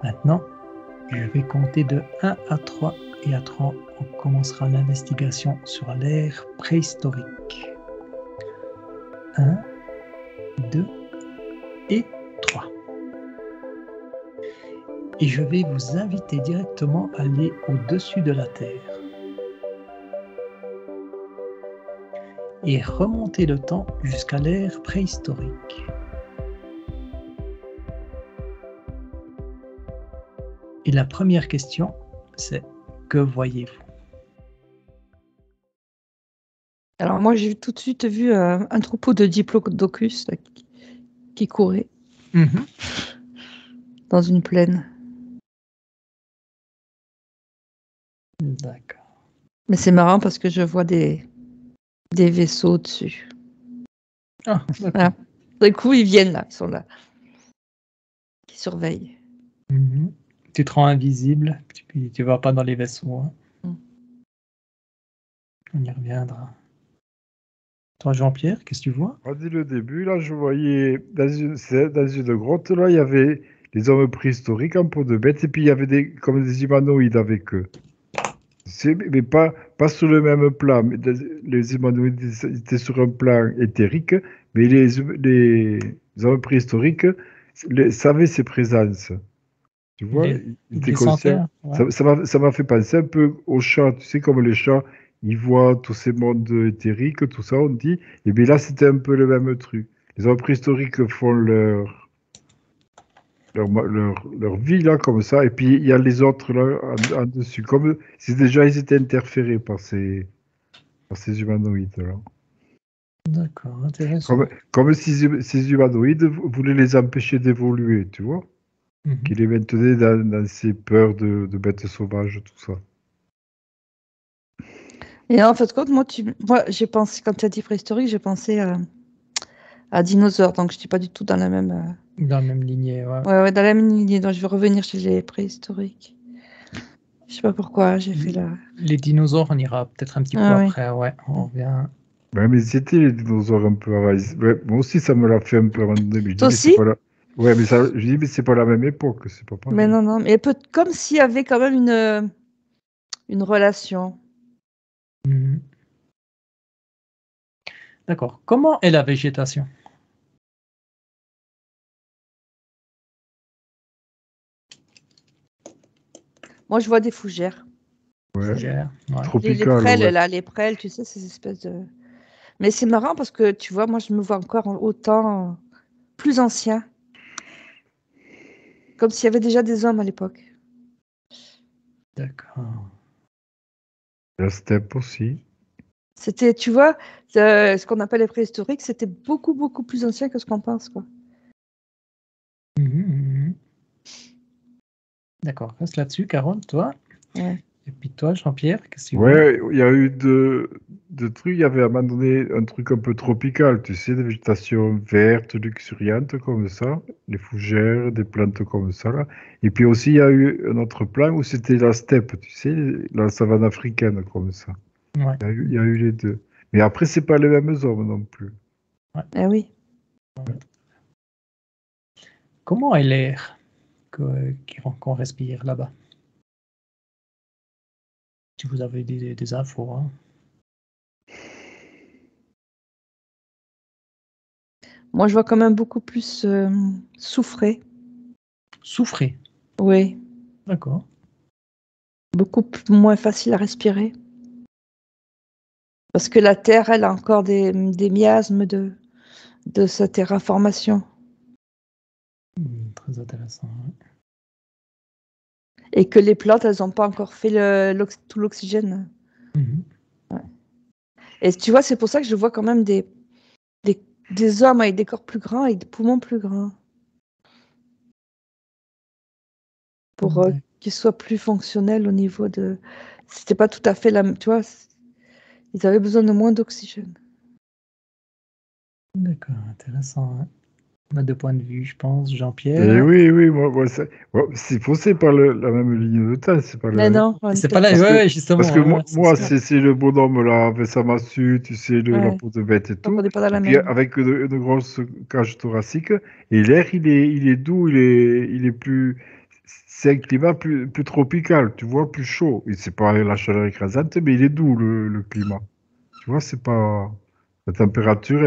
Maintenant, je vais compter de 1 à 3 et à 3, on commencera l'investigation sur l'ère préhistorique. 1, 2 et 3. Et je vais vous inviter directement à aller au-dessus de la Terre et remonter le temps jusqu'à l'ère préhistorique. Et la première question, c'est que voyez-vous? Alors moi, j'ai tout de suite vu un troupeau de diplodocus là, qui courait dans une plaine. D'accord. Mais c'est marrant parce que je vois des vaisseaux dessus. Ah, d'accord. Voilà. Du coup, ils viennent là, ils sont là. Qui surveillent. Tu te rends invisible, puis tu vas pas dans les vaisseaux. Hein. On y reviendra. Toi, Jean-Pierre, qu'est-ce que tu vois? Dès le début, là, je voyais dans une grotte, là, il y avait des hommes préhistoriques en peau de bête, et puis il y avait comme des humanoïdes avec eux. Mais pas sur le même plan. Les humanoïdes étaient sur un plan éthérique, mais les hommes préhistoriques savaient ses présences. Tu vois, ils étaient conscients. Ouais. Ça m'a fait penser un peu aux chats. Tu sais, comme les chats, ils voient tous ces mondes éthériques, tout ça, on dit. Et bien là, c'était un peu le même truc. Les hommes préhistoriques font leur vie, là, comme ça. Et puis, il y a les autres, là, en dessus. Comme si déjà ils étaient interférés par ces humanoïdes, là. D'accord, intéressant. Comme si ces humanoïdes voulaient les empêcher d'évoluer, tu vois. Qui les maintenaient dans ces peurs de bêtes sauvages, tout ça. Et en fait, moi, j'ai pensé, quand tu as dit préhistorique, j'ai pensé à dinosaures, donc je suis pas du tout dans la même... Dans la même lignée, ouais. Ouais, dans la même lignée, donc je vais revenir chez les préhistoriques. Je sais pas pourquoi j'ai fait là. Les dinosaures, on ira peut-être un petit peu après, ouais, on revient. Ouais, mais c'était les dinosaures un peu avant. Ouais, moi aussi, ça me l'a fait un peu avant. Toi aussi? Ouais, mais ça, je dis, mais c'est pas la même époque, c'est pas pareil. Mais non, mais comme s'il y avait quand même une relation. D'accord. Comment est la végétation? Moi, je vois des fougères. Ouais. Fougères, ouais. Tropical, les prêles, ouais. là, les prêles, tu sais, ces espèces de... Mais c'est marrant parce que, tu vois, moi, je me vois encore autant plus ancien. Comme s'il y avait déjà des hommes à l'époque. D'accord. La steppe aussi. C'était, tu vois, ce qu'on appelle les préhistoriques, c'était beaucoup, beaucoup plus ancien que ce qu'on pense, quoi. D'accord, reste là-dessus, Carole, toi. Ouais. Et puis toi, Jean-Pierre, qu'est-ce que tu vois? Ouais, il y a eu deux trucs. Il y avait à un moment donné un truc un peu tropical, tu sais, des végétations vertes, luxuriantes comme ça, les fougères, des plantes comme ça, là. Et puis aussi, il y a eu un autre plan où c'était la steppe, tu sais, la savane africaine comme ça. Ouais. Il y a eu les deux. Mais après, c'est pas les mêmes hommes non plus. Ouais. Ah oui. Ouais. Comment est l'air qu'on respire là-bas? Si vous avez des infos, hein. Moi, je vois quand même beaucoup plus soufré. Soufré? Oui. D'accord. Beaucoup moins facile à respirer. Parce que la Terre, elle a encore des miasmes de sa terraformation. Très intéressant. Ouais. Et que les plantes, elles n'ont pas encore fait tout l'oxygène. Ouais. Et tu vois, c'est pour ça que je vois quand même des hommes avec des corps plus grands, avec des poumons plus grands. Pour qu'ils soient plus fonctionnels au niveau de... C'était pas tout à fait la même... Tu vois, ils avaient besoin de moins d'oxygène. D'accord, intéressant. On a 2 points de vue, je pense. Et Jean-Pierre. oui, moi, c'est faussé par la même ligne de temps, c'est pas Mais la... non, on C'est était pas là, Parce que, justement. parce que C'est moi, ça. c'est le bonhomme là, avec sa massue, tu sais, la Ouais. peau de bête et Donc tout. on n'est pas dans Et la puis même. avec une grosse cage thoracique. Et l'air, il est doux, il est plus. C'est un climat plus tropical, tu vois, plus chaud. Et c'est pas la chaleur écrasante, mais il est doux le climat. Tu vois, c'est pas. La température,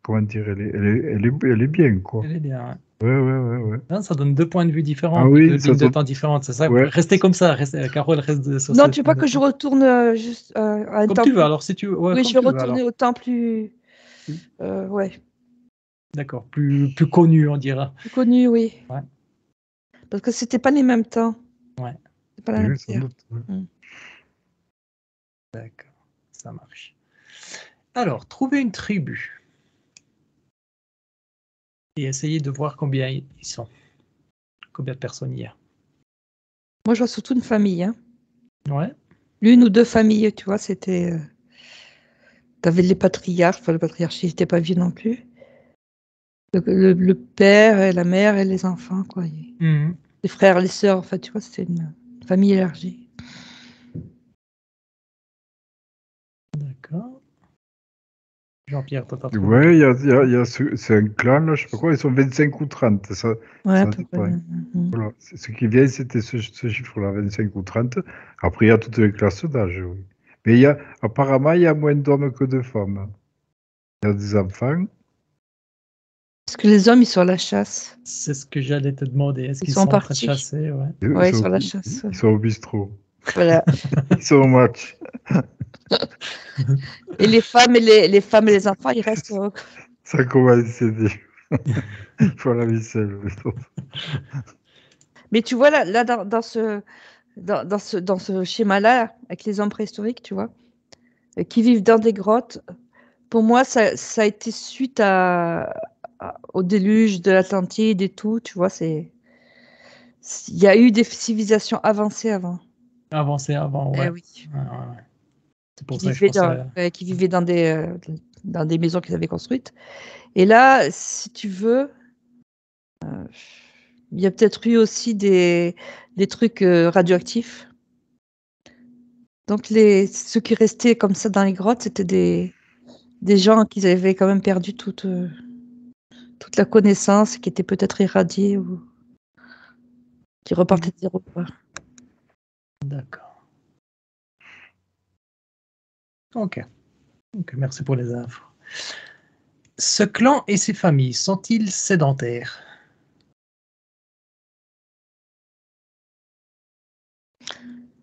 comment dire, elle est bien, quoi. Elle est bien, Ouais. ouais. Ça donne 2 points de vue différents, Ah puis 2 oui, ça lignes de donne. temps différentes, c'est ça. Ouais. Restez comme ça, Carole reste sur Non, cette tu veux pas ligne de que je temps. retourne juste à un Comme temps tu veux, plus... alors si tu veux. Ouais, Oui, comme je vais tu veux, alors. retourner au temps plus... Plus- ouais, D'accord, plus connu, on dira. plus connu, oui. Ouais. Parce que c'était pas les mêmes temps. Ouais, C'est pas la même Oui, sans période. doute. Ouais. d'accord, ça marche. Alors, trouvez une tribu et essayez de voir combien ils sont. Combien de personnes il y a. Moi, je vois surtout une famille. Hein. Ouais. L'une ou deux familles, tu vois, c'était... T'avais les patriarches, enfin, le patriarche, il n'était pas vieux non plus. Le père et la mère et les enfants, quoi. Mhm. Les frères, les sœurs, enfin, tu vois, c'était une famille élargie. D'accord. Jean-Pierre, toi, t'as trouvé Ouais, quelque c'est un clan, là, je sais pas quoi, ils sont 25 ou 30, Ouais, à ça peu près. dépend. Voilà, ce qui vient, c'était ce chiffre-là, 25 ou 30. Après, il y a toutes les classes d'âge, oui. Mais apparemment, il y a moins d'hommes que de femmes. Il y a des enfants. Parce que les hommes, ils sont à la chasse. C'est ce que j'allais te demander. Est-ce Ils qu'ils sont sont en train de partis. chasser? Ouais. Ils Ouais, ils sont, sont à la chasse. ils sont au bistrot. Voilà. Ils sont au match. Et les femmes et les enfants, ils restent. Ça commence à dire. Ils font la vaisselle. Mais tu vois, là dans ce schéma-là, avec les hommes préhistoriques, tu vois, qui vivent dans des grottes, pour moi, ça a été suite au déluge de l'Atlantide et tout, tu vois, il y a eu des civilisations avancées avant. Avancer avant, Eh ouais. oui. Ouais. C'est pour Qui ça que je vivaient pensais. qui vivaient dans des maisons qu'ils avaient construites. Et là, si tu veux, il y a peut-être eu aussi des trucs radioactifs. Donc ceux qui restaient comme ça dans les grottes, c'était des gens qui avaient quand même perdu toute la connaissance, qui étaient peut-être irradiés ou qui repartaient de zéro, quoi. D'accord. Ok. Merci pour les infos. Ce clan et ses familles sont-ils sédentaires?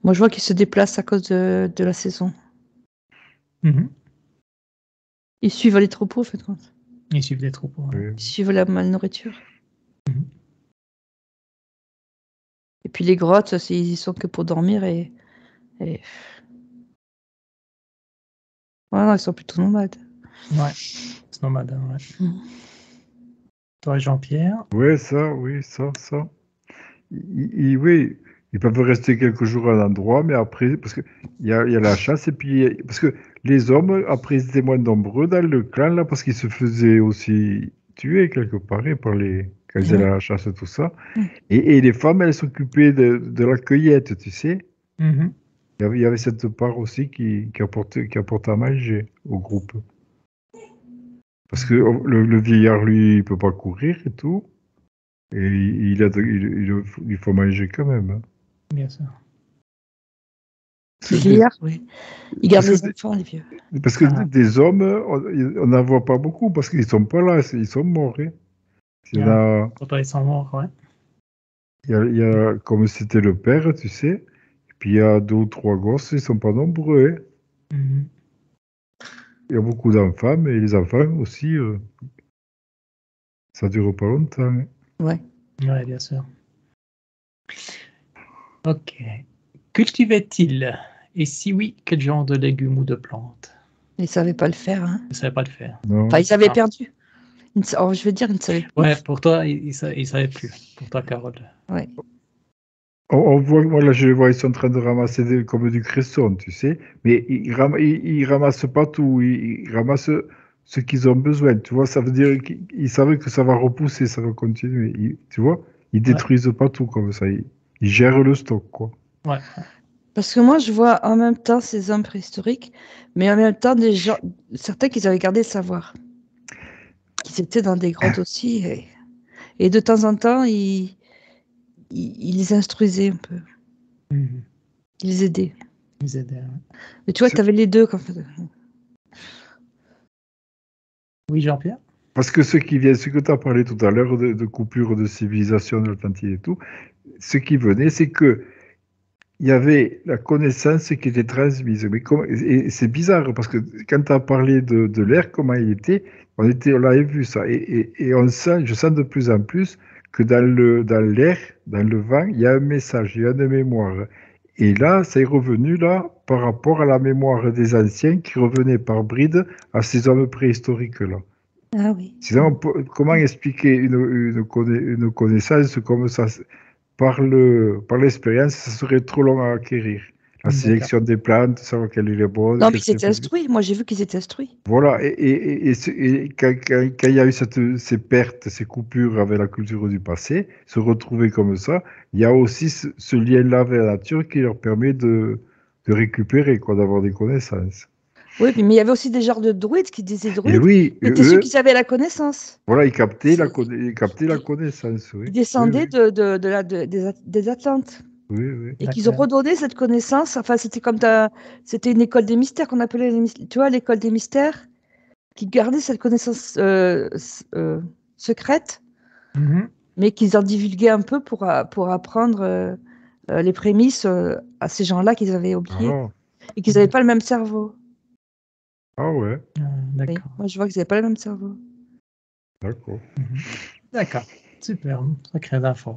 Moi, je vois qu'ils se déplacent à cause de la saison. Mhm. Ils suivent les troupeaux, en fait, compte. Ils suivent des troupeaux. Ouais. Oui. Ils suivent la malnourriture. Mhm. Et puis les grottes, ils y sont que pour dormir et... Ouais, non, ils sont plutôt nomades. Ouais. C'est nomade. Ouais. Mhm. Toi, Jean-Pierre? Ouais, oui, ça. Oui, ils peuvent rester quelques jours à l'endroit, mais après, parce qu'il y a la chasse, et puis, parce que les hommes, après, ils étaient moins nombreux dans le clan, là, parce qu'ils se faisaient aussi tuer quelque part, quand ils allaient à la chasse, tout ça. Mhm. Et les femmes, elles s'occupaient de la cueillette, tu sais. Mhm. Il y avait cette part aussi qui apporte à manger au groupe. Parce que le vieillard, lui, il peut pas courir et tout. Et il faut manger quand même. Hein. Bien sûr. Les vieillards, oui. Ils gardent Parce que, les enfants, les vieux. parce que Ah. des hommes, on n'en voit pas beaucoup parce qu'ils sont pas là, ils sont morts. Hein. Il y en a, Pourtant, ils sont morts, ouais. comme c'était le père, tu sais, et puis il y a 2 ou 3 gosses, ils sont pas nombreux. Hein. Mhm. Il y a beaucoup d'enfants, mais les enfants aussi, ça dure pas longtemps. Hein. Ouais. Ouais, bien sûr. Ok. Cultivait-il? Et si oui, quel genre de légumes ou de plantes? Ils ne savaient pas le faire. Hein. Je ne savais pas le faire. Non. Enfin, ils avaient Ah. perdu. Je veux dire, ils ne savaient plus. Ouais, pour toi, il ne savait plus. Pour toi, Carole. Ouais. On voit, moi là je les vois, ils sont en train de ramasser comme du cresson, tu sais, mais ils ramassent pas tout, ils ramassent ce qu'ils ont besoin. Tu vois, ça veut dire qu'ils savent que ça va repousser, ça va continuer. Tu vois, ils détruisent pas tout comme ça. Ils gèrent le stock, quoi. Ouais. Parce que moi, je vois en même temps ces hommes préhistoriques, mais en même temps des gens, certains qui avaient gardé le savoir, qui étaient dans des grottes aussi, et de temps en temps, ils les instruisaient un peu, Mhm. ils les aidaient. Ils aidaient, ouais. Mais tu vois, C'est- tu avais les deux. Oui, Jean-Pierre? Parce que ce que tu as parlé tout à l'heure de coupure de civilisation de l'Atlantide et tout, ce qui venait, c'est que il y avait la connaissance qui était transmise. Et c'est bizarre parce que quand tu as parlé de l'air, comment il était, on avait vu ça. Et je sens de plus en plus que dans l'air, dans le vent, il y a un message, il y a une mémoire. Et là, c'est revenu là par rapport à la mémoire des anciens qui revenait par bride à ces hommes préhistoriques-là. Ah oui. Sinon, comment expliquer une connaissance comme ça par l'expérience, ça serait trop long à acquérir. La D'accord. sélection des plantes, savoir quelle est la bonne, Non, mais quelle ils étaient c'est plus. instruits. Moi, j'ai vu qu'ils étaient instruits. Voilà, et quand il y a eu ces pertes, ces coupures avec la culture du passé, se retrouver comme ça, il y a aussi ce lien-là avec la nature qui leur permet de récupérer, quoi, d'avoir des connaissances. Oui, mais il y avait aussi des genres de druides qui disaient Et druides. oui, C'était ceux eux, qui avaient la connaissance. voilà, C'est- ils captaient la connaissance, Ils oui. Oui, descendaient oui, des Atlantes. oui, oui. Et qu'ils ont D'accord. redonné cette connaissance. Enfin, c'était une école des mystères qu'on appelait, tu vois, l'école des mystères, qui gardait cette connaissance secrète, Mhm. mais qu'ils en divulguaient un peu pour apprendre les prémices à ces gens-là qu'ils avaient oubliés Ah, et qu'ils n'avaient pas le même cerveau. ah ouais, Ah, Oui, d'accord. moi je vois qu'ils n'avaient pas le même cerveau. d'accord. Mhm. D'accord. Super. Sacré d'infos.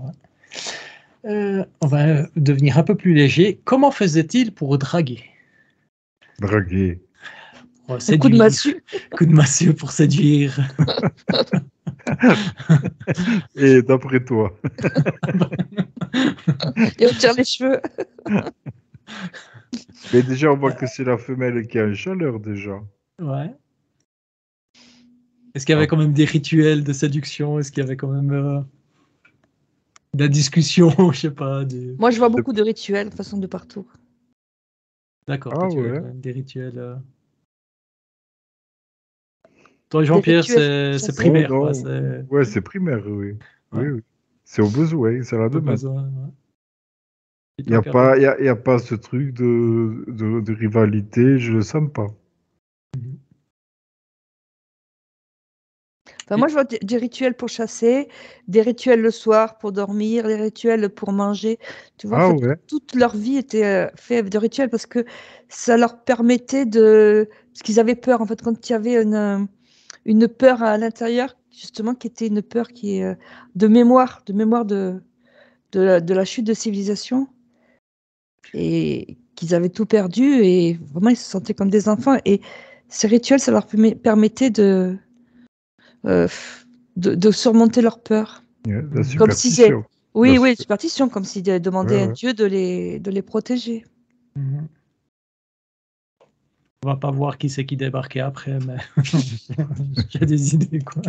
Ouais. On va devenir un peu plus léger. Comment faisait-il pour draguer? Draguer. Pour Un coup de séduire. massue Coup de massue pour séduire. Et d'après toi? et on tire les cheveux. Mais déjà, on voit que c'est la femelle qui a une chaleur, déjà. Ouais. Est-ce qu'il y avait Ah, quand même des rituels de séduction? Est-ce qu'il y avait quand même de la discussion? Je sais pas. Moi je vois c'est- beaucoup de rituels, de toute façon, de partout. D'accord, toi ah tu as ouais, quand même des rituels. Toi, Des Jean-Pierre, rituels c'est chassés. oh primaire, quoi. non, C'est ouais, c'est primaire, oui. Oui, ouais, oui. C'est au besoin, c'est à la pas demande. besoin. Ouais. Et Il n'y toi, a Caroline? pas, il y a pas ce truc de rivalité, je le sens pas. Mhm. Enfin, Et- moi je vois des rituels pour chasser, des rituels le soir pour dormir, des rituels pour manger. Tu vois, en Ah fait, ouais, toute leur vie était faite de rituels parce que ça leur permettait de... Parce qu'ils avaient peur, en fait, quand il y avait une peur à l'intérieur, justement, qui était une peur qui est de mémoire de la chute de civilisation, et qu'ils avaient tout perdu, et vraiment, ils se sentaient comme des enfants. Et ces rituels, ça leur permettait euh, de surmonter leur peur. la Mhm. Comme si c'est... superstition. La Oui, oui, super- superstition, comme si Ouais, demander à un ouais. dieu de les protéger. Mhm. On va pas voir qui c'est qui débarquait après, mais j'ai des idées, quoi.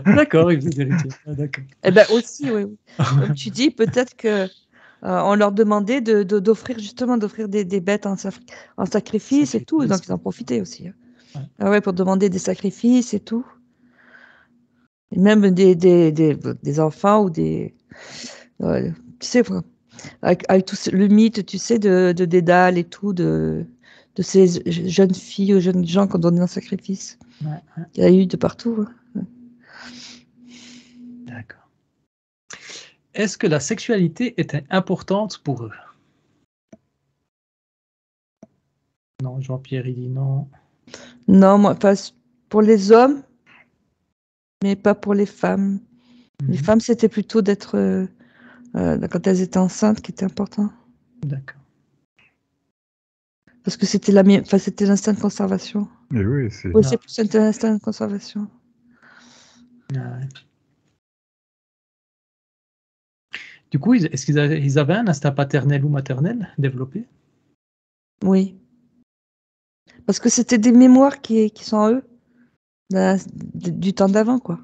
D'accord, ils faisaient des rituels. Ah, d'accord. Eh ben aussi, oui, oui. Comme tu dis, peut-être que on leur demandait d'offrir justement d'offrir des bêtes en sacrifice et tout, donc Sacrifice, ils en profitaient aussi. Hein. ouais. Ah ouais, pour demander des sacrifices et tout. Et même des enfants ou des... ouais, tu sais, avec tout le mythe, tu sais, de Dédale et tout, de ces jeunes filles ou jeunes gens qui ont donné un sacrifice. Ouais, ouais. Il y a eu de partout. Hein. D'accord. Est-ce que la sexualité était importante pour eux? Non, Jean-Pierre, il dit non. Non, moi, pas pour les hommes, mais pas pour les femmes. Les Mhm. femmes, c'était plutôt d'être, quand elles étaient enceintes, qui était important. D'accord. Parce que enfin, c'était l'instinct de conservation. Et oui, c'est. Oui, c'est Ah, plus un instinct de conservation. ouais. Du coup, est-ce ils avaient un instinct paternel ou maternel développé? Oui. Parce que c'était des mémoires qui sont en eux. du temps d'avant, quoi.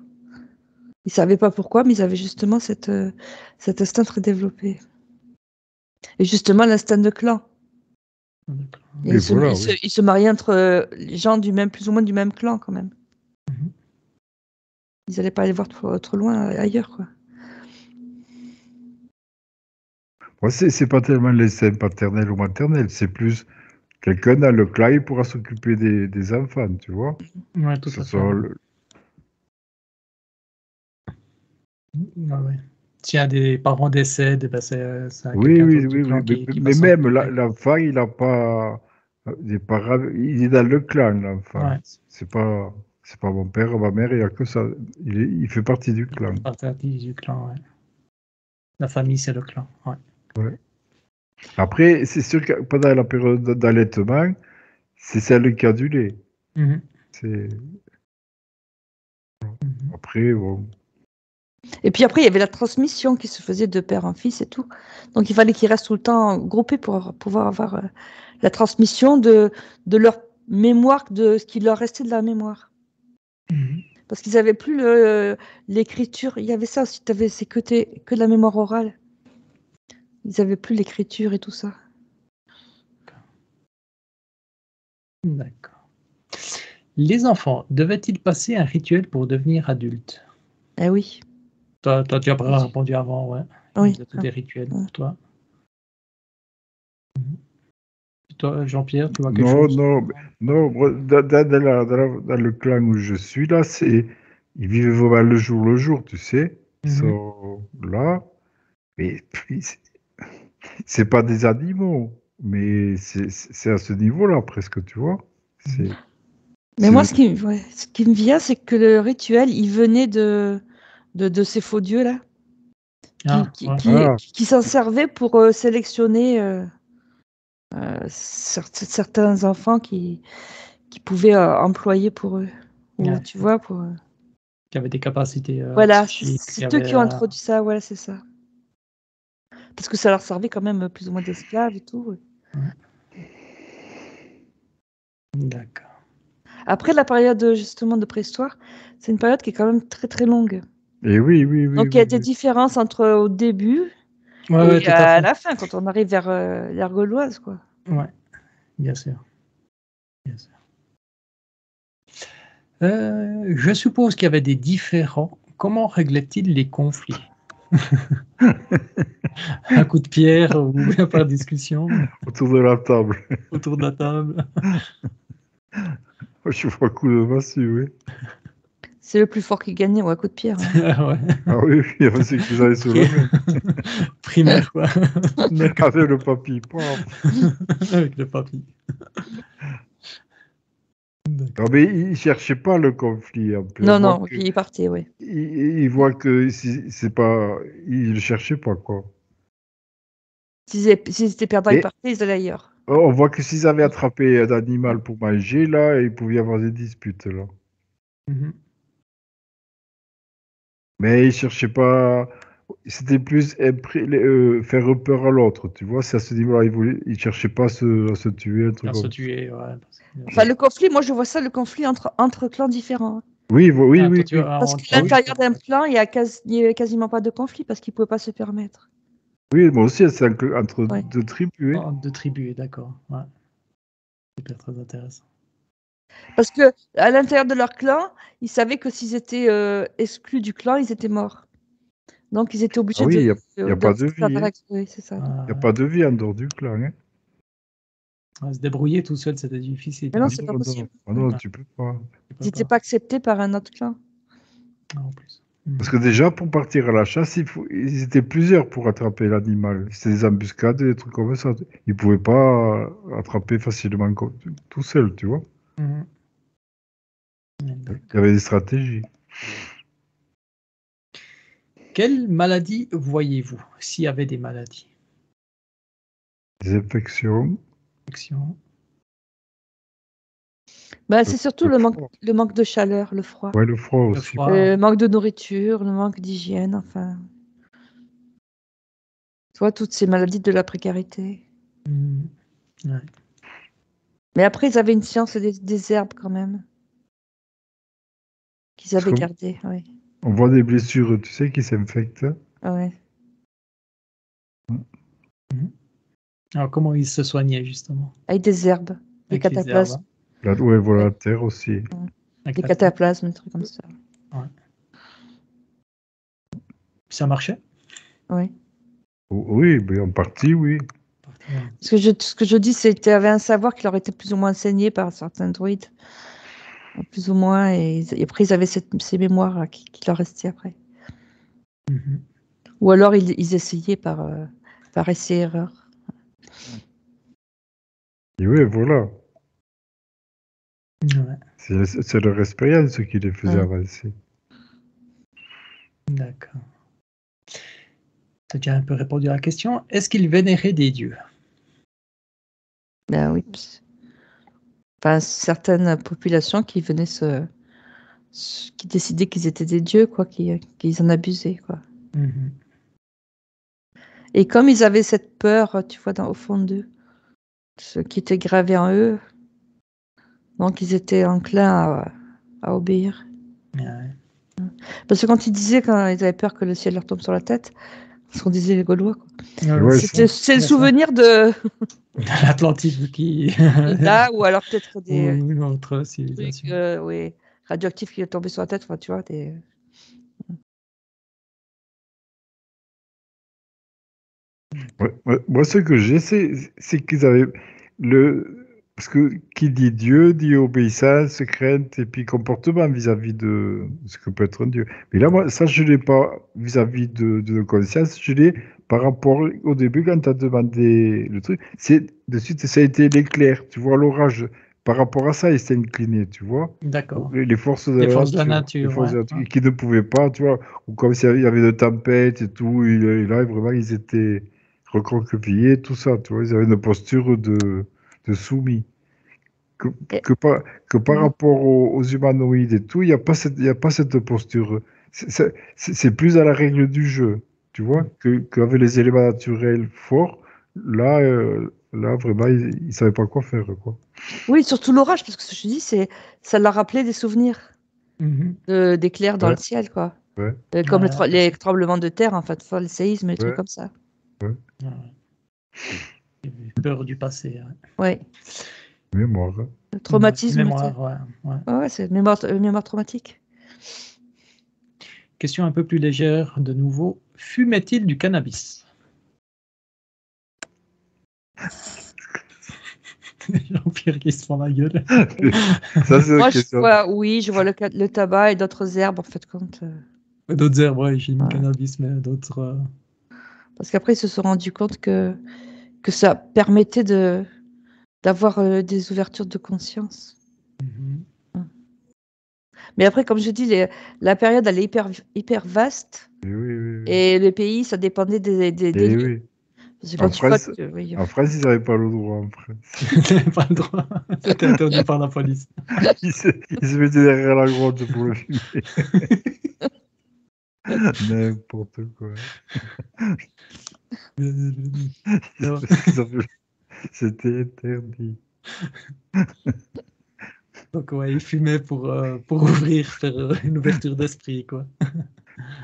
Ils savaient pas pourquoi, mais ils avaient justement cet instinct très développé. Et justement, l'instinct de clan. D'accord. Et Et voilà, oui. ils se mariaient entre les gens plus ou moins du même clan, quand même. Mhm. Ils n'allaient pas aller voir trop loin ailleurs, quoi. Moi, c'est pas tellement l'instinct paternel ou maternel, c'est plus quelqu'un dans le clan, il pourra s'occuper des enfants, tu vois. Ouais, tout Ce à fait. sont le- Ouais, ouais. S'il y a des parents décèdent, ben c'est Oui, quelqu'un oui, d'autre du oui, oui. clan qui va Mais s'en même occuper. l'enfant, il n'a pas des parents, il est dans le clan, l'enfant. Ouais, C'est pas mon père, ma mère, il n'y a que ça. Il fait partie du clan. partie du clan, ouais. La famille, c'est le clan. Ouais. Ouais. Après, c'est sûr que pendant la période d'allaitement, c'est celle qui a du lait. Mhm. C'est... Mhm. Après, bon. Et puis après, il y avait la transmission qui se faisait de père en fils et tout. Donc il fallait qu'ils restent tout le temps groupés pour pouvoir avoir la transmission de leur mémoire, de ce qui leur restait de la mémoire. Mhm. Parce qu'ils n'avaient plus l'écriture. Il y avait ça aussi, c'est que de la mémoire orale. Ils n'avaient plus l'écriture et tout ça. D'accord. Les enfants devaient-ils passer un rituel pour devenir adultes? Eh oui. Toi, tu as pas répondu avant, ouais. Oui. Il y a tous des rituels Ouais. pour toi. Et toi, Jean-Pierre, tu vois quelque Non, chose? non, non. Moi, dans le clan où je suis, là, ils vivent vraiment le jour, tu sais. Ils Mhm. sont là. Mais puis, c'est pas des animaux. Mais c'est à ce niveau-là, presque, tu vois. Mhm. C'est, Mais c'est moi, le- ce qui me vient, c'est que le rituel, il venait de ces faux dieux-là, Ah, ouais. Ah, qui s'en servaient pour sélectionner certains enfants qui pouvaient employer pour eux. Ou Ouais. tu vois, pour. Qui avait des capacités Voilà, psychiques, qui c'est eux avait. qui ont introduit ça, ouais, c'est ça. Parce que ça leur servait quand même plus ou moins d'esclaves et tout. Ouais. D'accord. Après, la période justement de préhistoire, c'est une période qui est quand même très très longue. et oui, oui, oui, Donc il y a oui, des oui. différences entre au début Ouais, ouais, et tout à à fait. la fin, quand on arrive vers l'ère gauloise, quoi. Ouais, bien sûr. Bien sûr. Je suppose qu'il y avait des différends. Comment réglaient-ils les conflits? Un coup de pierre ou bien par discussion Autour de la table. autour de la table? Je vois coup de massue, oui. C'est le plus fort qui gagnait ou à coup de pierre, hein. Ouais. Ah oui, oui, c'est que vous avez sous la main. Primaire, quoi. D'accord. Avec le papy, paf. Avec le papy. Non, mais il cherchait pas le conflit, en plus. On Non, voit non, que, il partait, oui. il voit que c'est pas, il le cherchait pas, quoi. S'ils étaient perdants, ils Mais partaient, ils allaient ailleurs. on voit que s'ils avaient attrapé un animal pour manger, là, il pouvait y avoir des disputes, là. Mhm. Mais il cherchait pas. C'était plus faire peur à l'autre, tu vois. C'est à ce niveau-là, il cherchait pas à se tuer, un truc À se comme ça. tuer, ouais. Enfin, le conflit, moi, je vois ça, le conflit entre clans différents, hein. Oui, oui, Ah, toi, oui, tu oui. vois, Parce qu'à Ah oui, l'intérieur d'un clan, il y avait quasiment pas de conflit parce qu'ils ne pouvaient pas se permettre. oui, moi aussi, c'est entre Ouais. deux tribus, hein. de tribus, d'accord. Ouais. Super, très intéressant. Parce que à l'intérieur de leur clan, ils savaient que s'ils étaient exclus du clan, ils étaient morts. Donc, ils étaient Ah obligés oui, il y a de pas de vie, hein. oui, c'est ça. Ah, Il n'y a ouais. pas de vie en dehors du clan, hein. Ouais, se débrouiller tout seul, c'était difficile. Mais Ah non, Hein. c'est pas non, non, possible. ah Ouais. non, Ouais, tu peux pas. tu Ils peux n'étaient pas. pas acceptés par un autre clan. Ah, en plus. Parce que déjà, pour partir à la chasse, ils étaient plusieurs pour attraper l'animal. C'était des embuscades, des trucs comme ça. Ils pouvaient pas attraper facilement tout seul, tu vois. Mhm. Ouais, Il y d'accord. avait des stratégies. Quelle maladie voyez-vous, s'il y avait des maladies? Des infections, Infection. Bah, le, c'est surtout le froid. le manque de chaleur, le froid. Ouais, le froid Le aussi. froid. Le manque de nourriture, le manque d'hygiène, enfin. Tu vois, toutes ces maladies de la précarité. Mhm. Ouais. Mais après, ils avaient une science des herbes quand même. qu'ils avaient qu'on- gardé. Oui. On voit des blessures, tu sais, qui s'infectent. Ouais. Alors, comment ils se soignaient, justement? Avec des herbes, des Avec les herbes, cataplasmes, hein. Ouais, voilà, Ouais. la terre aussi. Avec des la terre. cataplasmes, des trucs comme ça. Puis ça marchait? Oui. Oui, mais en partie, oui. Ouais. Ce que je dis, c'est qu'il y avait un savoir qui leur était plus ou moins enseigné par certains druides. Plus ou moins, et après ils avaient ces mémoires qui leur restaient après. Mhm. Ou alors ils essayaient par essai-erreur. Et oui, voilà. Ouais, C'est leur expérience qui les faisait Ouais. avancer. d'accord. Tu as déjà un peu répondu à la question. Est-ce qu'ils vénéraient des dieux? Ben oui. Enfin, certaines populations qui venaient qui décidaient qu'ils étaient des dieux, quoi, qu'ils en abusaient, quoi. Mhm. Et comme ils avaient cette peur, tu vois, au fond d'eux, ce qui était gravé en eux, donc ils étaient enclins à obéir. Ouais. Parce que quand ils avaient peur que le ciel leur tombe sur la tête, ce qu'on disait les Gaulois, quoi. Et ouais, C'est le ça. souvenir de L'Atlantide qui... là, ou alors peut-être ou des une autre trucs civilisation. oui, radioactifs qui leur tombaient sur la tête, enfin, tu vois, moi, ce que j'ai, c'est qu'ils avaient le. Parce que qui dit Dieu dit obéissance, crainte et puis comportement vis-à-vis de ce que peut être un Dieu. Mais là, moi, ça, je ne l'ai pas vis-à-vis de nos consciences, je l'ai par rapport au début quand tu as demandé le truc. De suite, ça a été l'éclair, tu vois, l'orage. Par rapport à ça, il s'est incliné, tu vois. D'accord. Les forces de Les la forces de la nature, les nature, forces ouais. de la nature, qui ne pouvaient pas, tu vois, ou comme s'il y avait de tempêtes et tout, et là, vraiment, ils étaient recroquevillés, tout ça, tu vois, ils avaient une posture de soumis. Que, Et- que par, que par ouais. rapport aux humanoïdes et tout, il n'y a pas cette posture. C'est plus à la règle du jeu, tu vois, qu'avec les éléments naturels forts, là vraiment, ils ne savaient pas quoi faire, quoi. Oui, surtout l'orage, parce que ce que je dis, ça leur rappelait des souvenirs Mhm. d'éclairs dans Ouais, le ciel, quoi. ouais, Comme Ouais, les tremblements de terre, en fait, les séismes, les trucs ouais, comme ça. ouais. ouais. Peur du passé. Ouais. Mémoire. Le traumatisme, Mémoire, ouais, ouais. ouais, c'est mémoire traumatique. Question un peu plus légère, de nouveau. Fumait-il du cannabis? Jean-Pierre qui se prend la gueule. Ça, c'est la Moi, question. je vois le tabac et d'autres herbes, en fait, compte. D'autres herbes, ouais, j'ai mis Ouais. cannabis, mais d'autres... Parce qu'après, ils se sont rendus compte que ça permettait d'avoir des ouvertures de conscience. mhm. Mais après, comme je dis, la période, elle est hyper vaste. Oui, oui, oui, oui. Et le pays, ça dépendait des Eh lieux. oui. Parce que En quand tu vois France, oui. en France, ils n'avaient pas le droit. En France. T'avais pas le droit. C'était interdit par la police. Ils se mettaient derrière la grotte pour le fumer. N'importe quoi. Non. C'était interdit. Donc ouais, il fumait pour ouvrir, faire une ouverture d'esprit, quoi.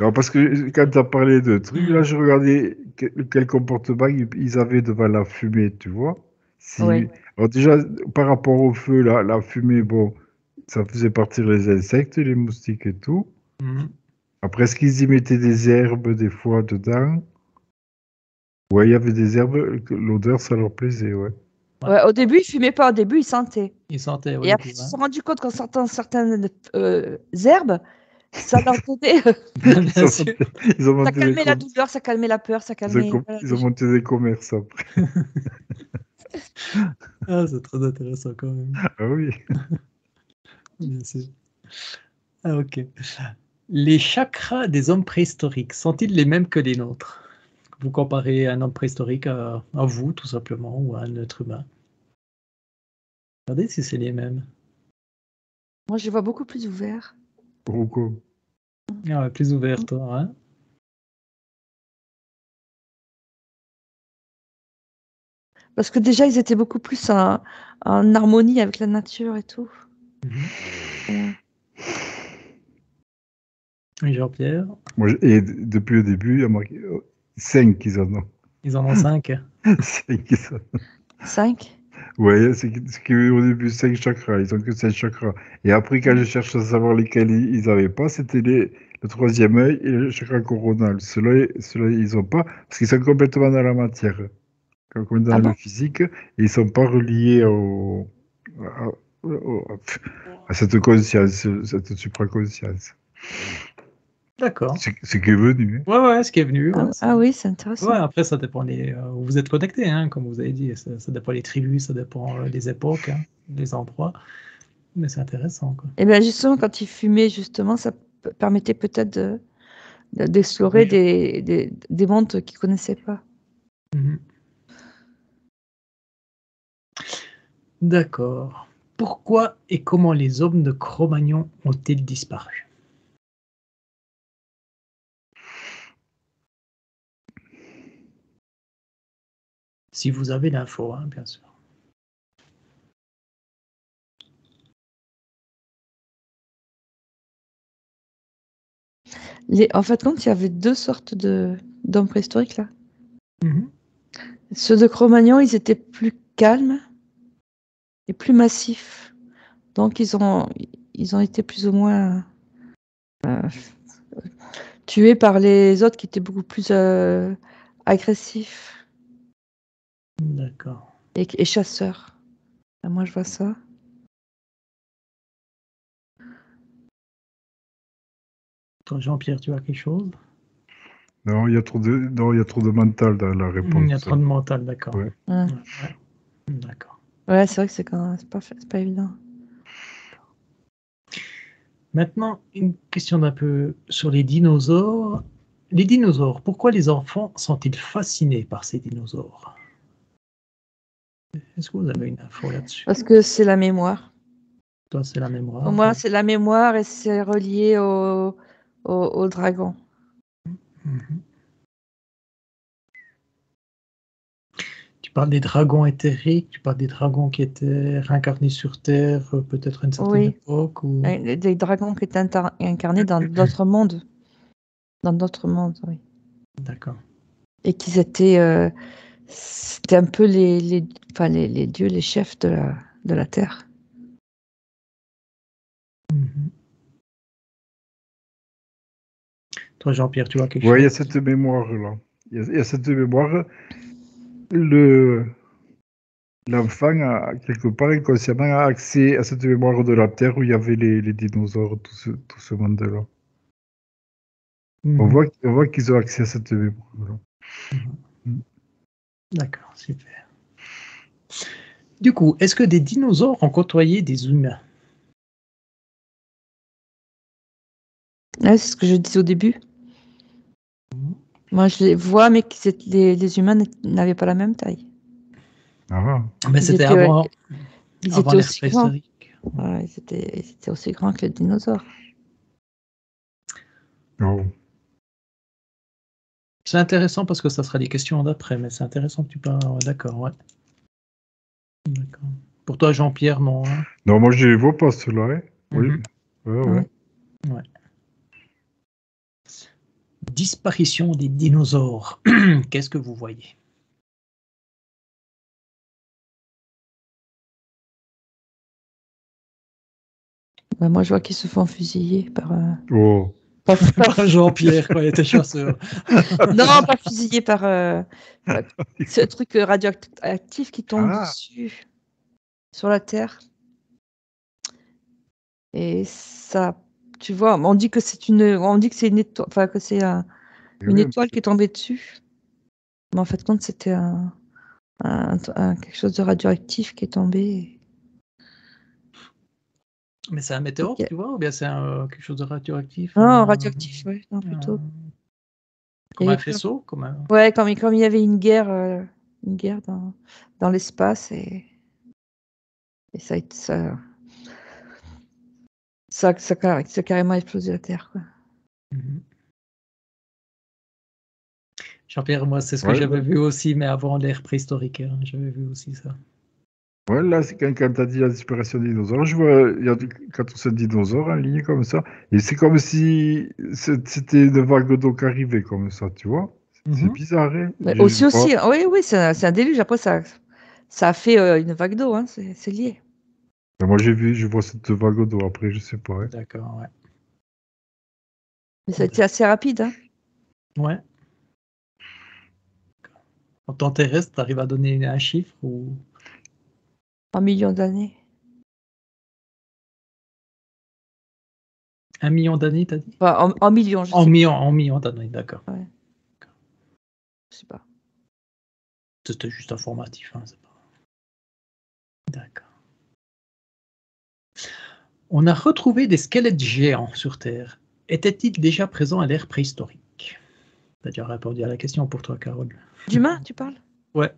Non, parce que quand tu as parlé de trucs, là, je regardais quel comportement ils avaient devant la fumée, tu vois. Ouais. Alors déjà, par rapport au feu, la fumée, bon, ça faisait partir les insectes, les moustiques et tout. Mhm. Après, est-ce qu'ils y mettaient des herbes des fois dedans? Ouais, il y avait des herbes, l'odeur, ça leur plaisait, ouais. Ouais. Ouais, au début, ils fumaient pas. Au début, ils sentaient. Il sentait au Et après, début, ils se ouais. sont rendus compte qu'en sortant certaines herbes, ça leur donnait. Ils Bien ont sûr. monté, ils ont Ça monté des, calmait la douleur, ça calmait la peur, ça calmait. Voilà, ils ont monté des commerces après. Ah, c'est très intéressant quand même. Ah oui. Bien sûr. Ah, ok. Les chakras des hommes préhistoriques sont-ils les mêmes que les nôtres? Vous comparez un homme préhistorique à vous, tout simplement, ou à un être humain. Regardez si c'est les mêmes. Moi, je les vois beaucoup plus ouverts. Pourquoi? Ah ouais, plus ouvert, toi, hein? Parce que déjà, ils étaient beaucoup plus en harmonie avec la nature et tout. Mhm. Ouais. Oui, Jean-Pierre, Et depuis le début, il y a marqué 5 qu'ils en ont. ils en ont 5. 5 qu'ils en ont. 5? Ouais, c'est qu'au début, 5 chakras. Ils ont que 5 chakras. Et après, quand je cherche à savoir lesquels ils n'avaient pas, c'était le troisième œil et le chakra coronal. Ceux-là, ils n'ont pas, parce qu'ils sont complètement dans la matière, comme dans Ah le bon? physique, et ils ne sont pas reliés à cette conscience, cette supraconscience. D'accord. C'est qui est venu. Ouais, ce qui est venu. Ouais, Ah oui, c'est ouais, intéressant. après, ça dépend où vous êtes connecté, hein, comme vous avez dit. Ça dépend des tribus, ça dépend des époques, hein, des endroits. Mais c'est intéressant, quoi. Et bien justement, quand il fumait, justement, ça permettait peut-être d'explorer Oui. des mondes qu'ils ne connaissaient pas. Mhm. D'accord. Pourquoi et comment les hommes de Cro-Magnon ont-ils disparu? Si vous avez l'info, hein, bien sûr. En fait, compte, il y avait deux sortes d'hommes préhistoriques, là. Mhm. Ceux de Cro-Magnon, ils étaient plus calmes et plus massifs. Donc, ils ont été plus ou moins euh, tués par les autres qui étaient beaucoup plus agressifs D'accord. et chasseurs. Ah, moi, je vois ça. Toi, Jean-Pierre, tu as quelque chose? Non, il y a trop de mental dans la Il y a réponse. trop de mental, d'accord. Ouais. Ouais, Ouais. D'accord. ouais, c'est vrai que c'est pas évident. Maintenant, une question d'un peu sur les dinosaures. Les dinosaures, pourquoi les enfants sont-ils fascinés par ces dinosaures? Est-ce que vous avez une info là-dessus? Parce que c'est la mémoire. Toi, c'est la Pour mémoire. moi, c'est la mémoire et c'est relié au dragon. Mhm. Tu parles des dragons éthériques, tu parles des dragons qui étaient réincarnés sur Terre, peut-être à une certaine Oui, époque, ou... des dragons qui étaient incarnés dans d'autres mondes. Dans d'autres mondes, oui. D'accord. Et qu'ils étaient, c'était un peu enfin, les dieux, les chefs de la terre. Mhm. Toi, Jean-Pierre, tu vois quelque Ouais, il y a chose? cette mémoire-là. Il y a cette mémoire. Le, L'enfant, quelque part inconsciemment, a accès à cette mémoire de la Terre où il y avait les dinosaures, tout ce monde-là. Mhm. On voit qu'ils ont accès à cette mémoire-là. Mhm. Mm. D'accord, super. Du coup, est-ce que des dinosaures ont côtoyé des humains? Ouais, c'est ce que je disais au début. Moi, je les vois, mais les humains n'avaient pas la même taille. Ah, Mais Ils c'était étaient, ouais, avant, ils avant étaient l'ère aussi grands. préhistorique. Ouais, ils étaient aussi grands que les dinosaures. oh. C'est intéressant parce que ça sera des questions d'après, mais c'est intéressant que tu parles. Ouais, d'accord, ouais. D'accord. Pour toi, Jean-Pierre, non, hein? Non, moi, je ne les vois pas, ceux-là. Hein. Oui. Mhm. Ouais, ouais. Ouais. Ouais. Disparition des dinosaures. Qu'est-ce que vous voyez? Bah, moi, je vois qu'ils se font fusiller par, Oh. Par Jean-Pierre, quand il était chasseur. non, pas fusiller par ce truc radioactif qui tombe Ah, dessus sur la Terre. Et ça, tu vois, on dit que c'est une étoile, enfin que c'est et une oui, étoile qui est tombée dessus. Mais en fait, compte, c'était quelque chose de radioactif qui est tombé. Mais c'est un météore, Ok. tu vois, ou bien c'est quelque chose de radioactif, Non, radioactif, ouais, non, plutôt. comme Et un faisceau, comme un... ouais, comme il y avait une guerre dans l'espace et ça a carrément explosé la Terre, quoi. Mhm. Jean-Pierre, moi, c'est ce que ouais, j'avais vu aussi, mais avant l'ère préhistorique, hein, j'avais vu aussi ça. Ouais, là, c'est quand tu as dit la disparition des dinosaures, je vois, il y a 14 dinosaures en ligne comme ça, et c'est comme si c'était une vague d'eau qui arrivait comme ça, tu vois? C'est Mhm. bizarre, hein? Mais Je vois. aussi, oui, oui, c'est un déluge. Après, ça a fait une vague d'eau, hein, c'est lié. Moi, j'ai vu, je vois cette vague d'eau, après, je sais pas, hein. D'accord, ouais. Mais ça a été assez rapide, hein. Ouais. En temps terrestre, tu arrives à donner un chiffre ou En millions d'années. 1 million d'années, t'as dit? Enfin, en millions, je sais En millions d'années, d'accord. pas. Ouais, je sais pas. C'était juste informatif, hein, c'est pas. D'accord. On a retrouvé des squelettes géants sur Terre. Étaient-ils déjà présents à l'ère préhistorique? T'as déjà répondu à la question pour toi, Carole. D'humains, tu parles? Ouais.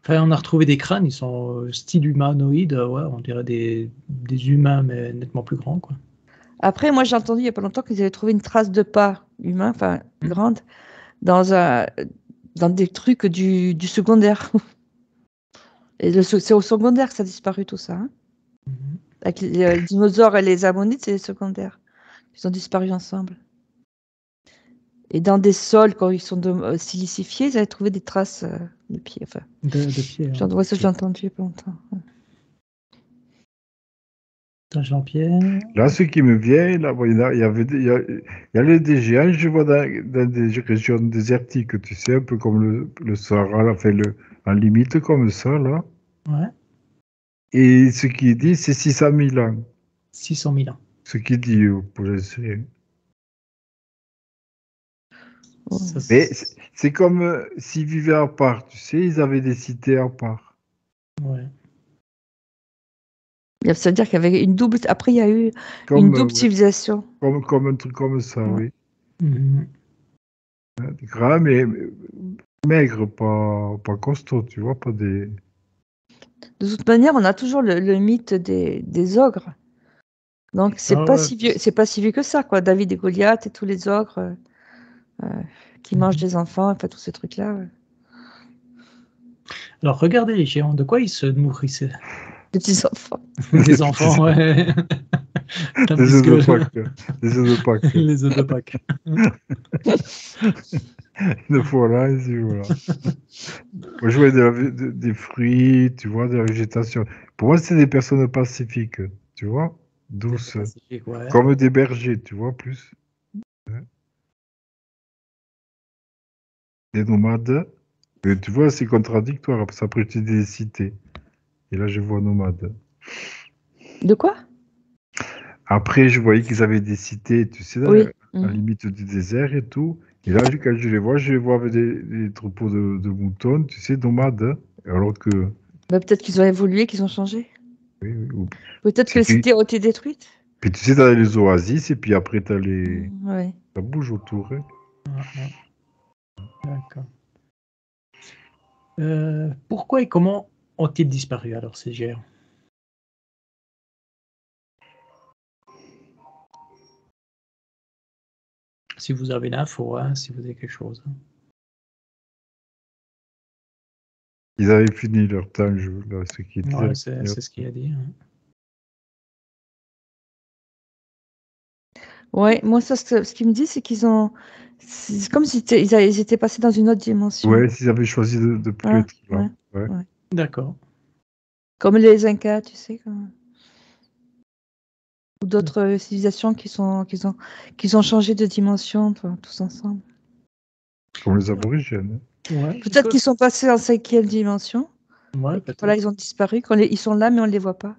Enfin, on a retrouvé des crânes, ils sont style humanoïde, ouais, on dirait des humains, mais nettement plus grands, quoi. Après, moi, j'ai entendu il y a pas longtemps qu'ils avaient trouvé une trace de pas humain, enfin, grande, dans dans des trucs du secondaire. Et c'est au secondaire que ça a disparu, tout ça, hein. Mhm. Avec les dinosaures et les ammonites, c'est les secondaires. Ils ont disparu ensemble. Et dans des sols, quand ils sont silicifiés, ils avaient trouvé des traces de pieds. Enfin, De pied, hein. ouais, ça, j'ai entendu il y a pas longtemps. Ouais. Toi, Jean-Pierre. Là, ce qui me vient, là, bon, il y avait il y a des géants, je vois dans des régions désertiques, tu sais, un peu comme le Sahara, là, fait en limite comme ça, là. Ouais, Et ce qu'il dit, c'est 600 000 ans. 600 000 ans. Ce qu'il dit pour les Syriens. Ouais. Ça, Mais c'est comme s'ils vivaient à part, tu sais, ils avaient des cités à part. ouais. Ça veut dire qu'il y avait une double. Après, il y a eu une Comme, double ouais, civilisation. comme un truc comme ça, Ouais. oui. Mhm. Gras, mais maigre, pas costaud, tu vois, pas des... De toute manière, on a toujours le mythe des ogres. Donc, Ah ouais. c'est pas si vieux que ça, quoi. David et Goliath et tous les ogres euh, qui mangent Mhm. des enfants, enfin, tous ces trucs-là. Ouais. Alors, regardez les géants, de quoi ils se nourrissaient? Des petits enfants. Des enfants, ouais. Des œufs Puisque de Pâques. Des œufs de Pâques. les œufs de Pâques. Une fois là, ici, voilà. Moi, je voyais des fruits, tu vois, de la végétation. Pour moi, c'est des personnes pacifiques, tu vois, C'était douces, pacifique, ouais. comme des bergers, tu vois, plus. Hein. Des nomades. Et tu vois, c'est contradictoire, parce qu'après, tu dis des cités. Et là, je vois nomades. De quoi? Après, je voyais qu'ils avaient des cités, tu sais, Oui. à la Mhm. limite du désert et tout. Et là, quand je les vois avec des troupeaux de moutons, tu sais, nomades, hein. Alors que, Bah, peut-être qu'ils ont évolué, qu'ils ont changé. oui, oui, Peut-être que les puis, cités ont été détruites. puis tu sais, t'as les oasis, et puis après, t'as les... Ouais. Ça bouge autour, hein. Ah, ah, d'accord. Pourquoi et comment ont-ils disparu alors ces géants? Si vous avez l'info, hein, si vous avez quelque chose, hein. Ils avaient fini leur temps, là, ce qui disent, ils Ouais, avaient fini leur c'est ce qu'il a dit, hein. Ouais, moi, ça, ce qu'ils me dit, c'est qu'ils ont. C'est comme si ils étaient passés dans une autre dimension. Ouais, s'ils avaient choisi de plus Hein, être là. ouais, Ouais. ouais. D'accord. Comme les Incas, tu sais. Ou d'autres civilisations qui ont changé de dimension, tous ensemble. Comme les aborigènes, Ouais, Peut-être qu'ils sont passés en cinquième dimension. ouais, Et que voilà, ils peut-être. ont disparu. Ils sont là, mais on ne les voit pas.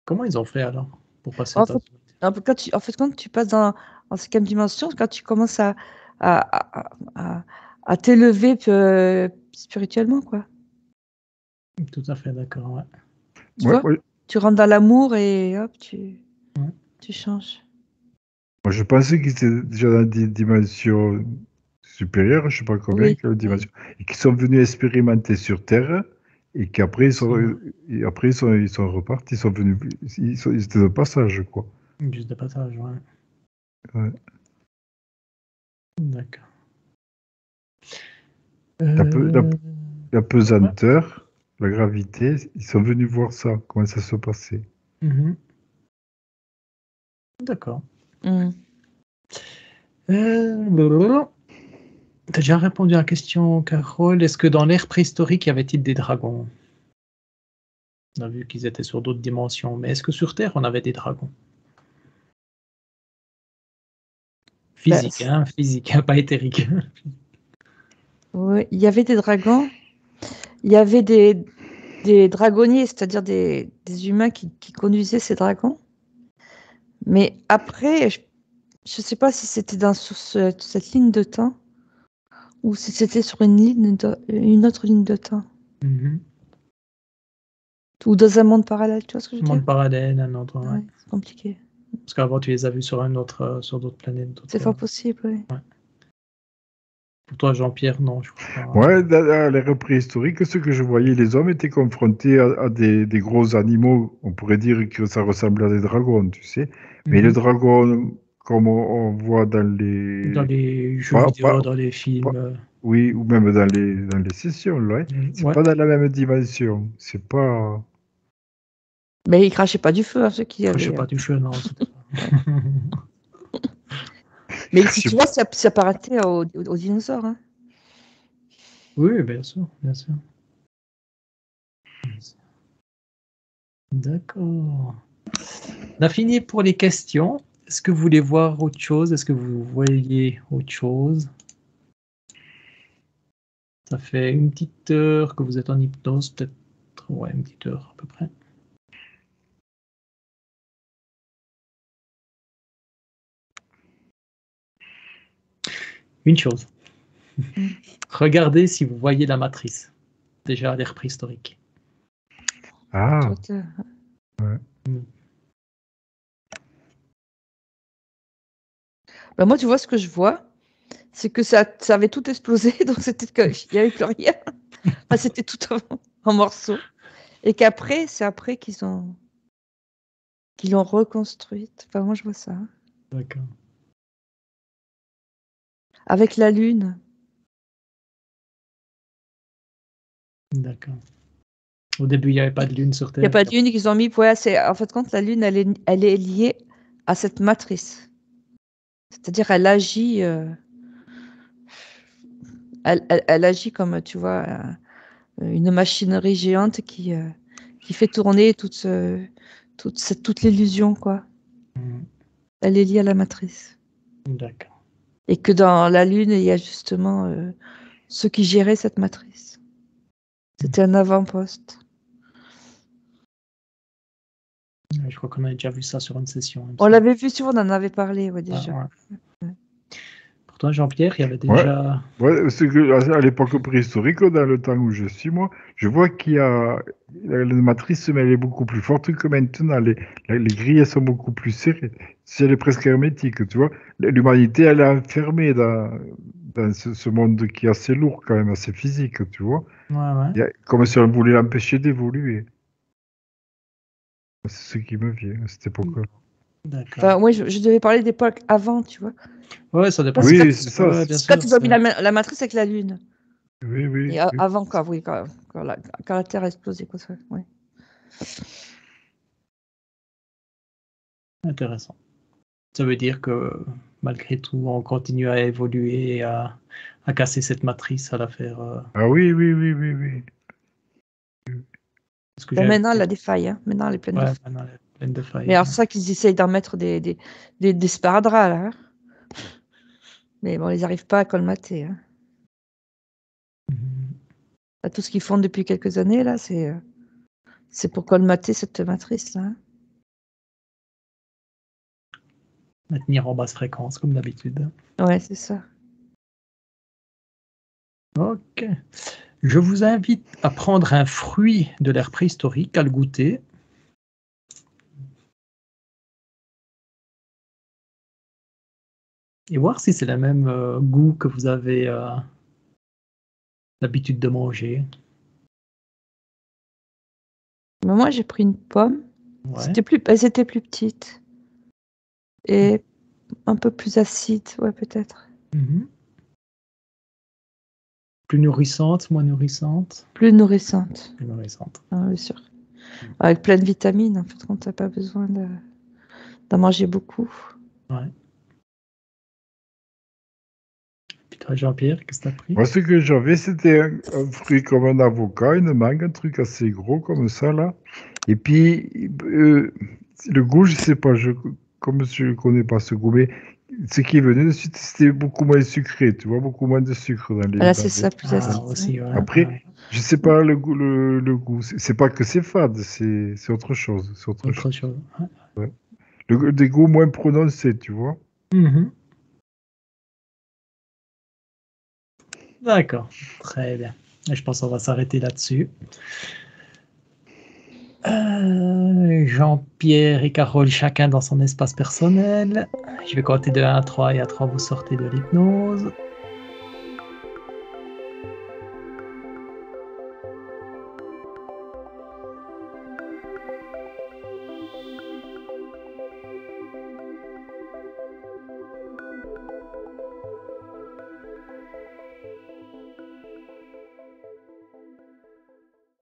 Comment ils ont fait alors pour passer En dans fait, en fait, quand tu passes en cinquième dimension, quand tu commences à, à t'élever spirituellement, quoi. tout à fait d'accord, ouais. Tu ouais. vois? Tu rentres dans l'amour et hop, Ouais. tu changes. Moi, je pensais qu'ils étaient déjà dans des dimensions supérieures, je sais pas combien, Oui, quelle oui. dimension, et qui sont venus expérimenter sur Terre, et qu'après, Aussi, ouais. ils sont repartis, ils sont venus, ils étaient de passage, quoi. Juste de passage, ouais. Ouais. D'accord. La, pe- la, la pesanteur, la gravité, ils sont venus voir ça, comment ça se passait. Mhm. D'accord. Hmm. Blablabla. T'as déjà répondu à la question, Carole. Est-ce que dans l'ère préhistorique, y avait-il des dragons? On a vu qu'ils étaient sur d'autres dimensions, mais est-ce que sur Terre, on avait des dragons? Physique, Bah, hein, physique, pas éthérique. ouais, il y avait des dragons, il y avait des dragonniers, c'est-à-dire des humains qui conduisaient ces dragons. Mais après, je ne sais pas si c'était sur cette ligne de temps ou si c'était sur une autre ligne de temps Mhm. ou dans un monde parallèle, tu vois ce que je veux dire? Monde parallèle, un autre, ouais. Ouais, c'est compliqué. Parce qu'avant, tu les as vus sur un autre, sur d'autres planètes. C'est fort possible, oui. Pour toi, Jean-Pierre, non, je crois pas. Ouais, dans l'ère préhistorique, ce que je voyais, les hommes étaient confrontés à des gros animaux. On pourrait dire que ça ressemble à des dragons, tu sais. Mais le Mhm. dragon, comme on voit dans Dans les... les jeux Pas, vidéo, pas, dans les pas- films. oui, ou même dans les sessions, là, hein. C'est Ouais, pas dans la même dimension. C'est pas... Mais ils crachaient pas du feu, hein, ceux qui je sais allaient. pas du jeu, non. C'était pas- Ouais. Mais si tu vois, ça paraissait aux dinosaures. Hein. Oui, bien sûr, bien sûr. D'accord. On a fini pour les questions. Est-ce que vous voulez voir autre chose? Est-ce que vous voyez autre chose? Ça fait une petite heure que vous êtes en hypnose, peut-être. Ouais, une petite heure à peu près. Une chose. Mm. Regardez si vous voyez la matrice. Déjà à l'ère préhistorique. Ah, ouais. Bah, moi, tu vois, ce que je vois, c'est que ça avait tout explosé, donc c'était qu'il n'y avait plus rien. Enfin, c'était tout en morceaux. Et qu'après, c'est après qu'ils l'ont reconstruite. Enfin, moi, je vois ça. D'accord. Avec la lune. D'accord. Au début, il n'y avait pas de lune sur Il n'y a Terre. pas de lune qu'ils ont mis. Ouais, en fait, compte, la lune, elle est liée à cette matrice. C'est-à-dire, elle agit. Elle agit comme, tu vois, une machinerie géante qui fait tourner toute l'illusion, quoi. Mhm. Elle est liée à la matrice. D'accord. Et que dans la Lune, il y a justement ceux qui géraient cette matrice. C'était un avant-poste. Je crois qu'on a déjà vu ça sur une session. il me On semble. l'avait vu souvent, on en avait parlé ouais, Ah, déjà. ouais. Pour toi, Jean-Pierre, il y avait Ouais. déjà. Ouais, c'est que à l'époque préhistorique, dans le temps où je suis, moi, je vois qu'il y a la matrice, mais elle est beaucoup plus forte que maintenant. Les grilles, elles sont beaucoup plus serrées. Si elle est presque hermétique, tu vois. L'humanité, elle est enfermée dans ce monde qui est assez lourd, quand même, assez physique, tu vois. Ouais, ouais. Comme si on voulait l'empêcher d'évoluer. C'est ce qui me vient à cette époque-là. D'accord. Enfin, moi, je devais parler d'époque avant, tu vois. Ouais, ça dépend. Parce que Oui, c'est ça. Ouais, bien c'est quand sûr. ils ont mis la matrice avec la Lune. Oui, oui, Et oui. avant, quoi, oui, quand la Terre a explosé, quoi, ça, ouais. Intéressant. Ça veut dire que malgré tout, on continue à évoluer et à casser cette matrice, à la faire. Ah oui, oui, oui, oui, oui. Ce que Ben, j'avais maintenant, elle vu. a des failles. Hein. Maintenant, elle est pleine de Ouais, failles. maintenant, elle est pleine de Mais failles. alors, c'est ça qu'ils essayent d'en mettre des sparadraps, là. Hein. Mais bon, ils n'arrivent pas à colmater. Hein. Mhm. Là, tout ce qu'ils font depuis quelques années, là, c'est pour colmater cette matrice-là. Hein. Maintenir en basse fréquence, comme d'habitude. Ouais, c'est ça. Ok. Je vous invite à prendre un fruit de l'ère préhistorique, à le goûter. Et voir si c'est le même goût que vous avez l'habitude de manger. Mais moi, j'ai pris une pomme. Ouais. Elles étaient plus petites. Et un peu plus acide, ouais, peut-être. Mhm. plus nourrissante, moins nourrissante? Plus nourrissante, Plus nourrissante. hein, bien sûr. Avec plein de vitamines, en fait, quand t'as pas besoin d'en manger beaucoup. Ouais. Puis toi, Jean-Pierre, qu'est-ce que t'as pris? Moi, ce que j'avais, c'était un fruit comme un avocat, une mangue, un truc assez gros comme ça, là. Et puis, le goût, je sais pas, comme je ne connais pas ce goût, mais ce qui venait dessus, c'était beaucoup moins sucré, tu vois, beaucoup moins de sucre dans les... Là, dans c'est les- ça, plus Ah, acide. aussi, ouais. Après, ouais. je sais pas le goût, le goût. C'est pas que c'est fade, c'est autre chose. C'est autre chose. Autre chose. Ouais. Des goûts moins prononcés, tu vois. Mhm. D'accord, très bien. Et je pense qu'on va s'arrêter là-dessus. Jean-Pierre et Carole, chacun dans son espace personnel. Je vais compter de 1 à 3 et à 3, vous sortez de l'hypnose.